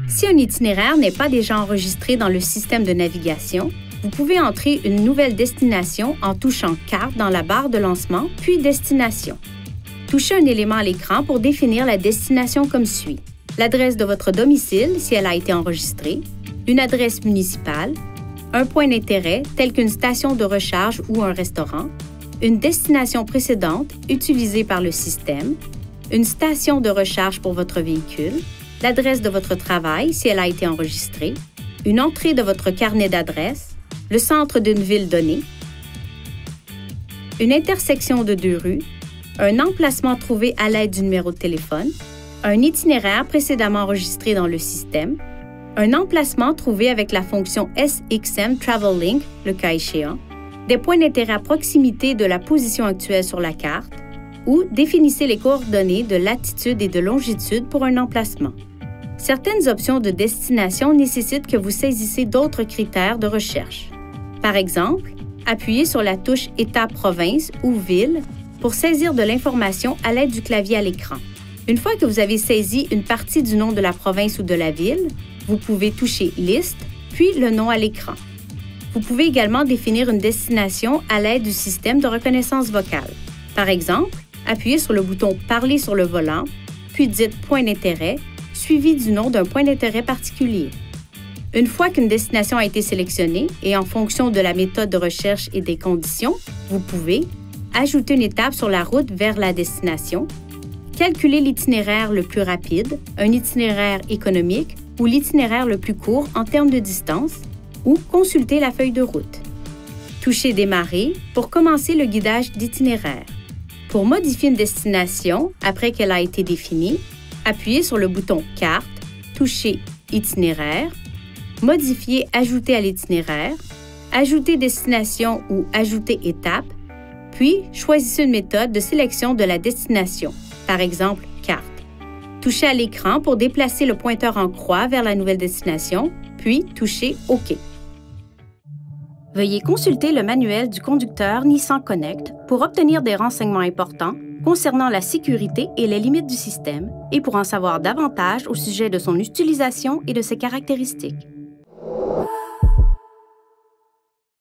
Si un itinéraire n'est pas déjà enregistré dans le système de navigation, vous pouvez entrer une nouvelle destination en touchant « Carte » dans la barre de lancement, puis « Destination ». Touchez un élément à l'écran pour définir la destination comme suit. L'adresse de votre domicile, si elle a été enregistrée, une adresse municipale, un point d'intérêt tel qu'une station de recharge ou un restaurant, une destination précédente utilisée par le système, une station de recharge pour votre véhicule, l'adresse de votre travail si elle a été enregistrée, une entrée de votre carnet d'adresses, le centre d'une ville donnée, une intersection de 2 rues, un emplacement trouvé à l'aide du numéro de téléphone, un itinéraire précédemment enregistré dans le système, un emplacement trouvé avec la fonction SXM Travel Link, le cas échéant, des points d'intérêt à proximité de la position actuelle sur la carte, ou définissez les coordonnées de latitude et de longitude pour un emplacement. Certaines options de destination nécessitent que vous saisissez d'autres critères de recherche. Par exemple, appuyez sur la touche « État, province » ou « Ville » pour saisir de l'information à l'aide du clavier à l'écran. Une fois que vous avez saisi une partie du nom de la province ou de la ville, vous pouvez toucher « Liste » puis le nom à l'écran. Vous pouvez également définir une destination à l'aide du système de reconnaissance vocale. Par exemple, appuyez sur le bouton « Parler sur le volant », puis dites « Point d'intérêt », suivi du nom d'un point d'intérêt particulier. Une fois qu'une destination a été sélectionnée et en fonction de la méthode de recherche et des conditions, vous pouvez ajouter une étape sur la route vers la destination, calculer l'itinéraire le plus rapide, un itinéraire économique ou l'itinéraire le plus court en termes de distance, ou consulter la feuille de route. Touchez « Démarrer » pour commencer le guidage d'itinéraire. Pour modifier une destination après qu'elle a été définie, appuyez sur le bouton « Carte », touchez « Itinéraire », modifier « Ajouter à l'itinéraire », ajouter destination ou ajouter étape, puis choisissez une méthode de sélection de la destination, par exemple « Carte ». Touchez à l'écran pour déplacer le pointeur en croix vers la nouvelle destination, puis touchez « OK ». Veuillez consulter le manuel du conducteur Nissan Connect pour obtenir des renseignements importants concernant la sécurité et les limites du système et pour en savoir davantage au sujet de son utilisation et de ses caractéristiques.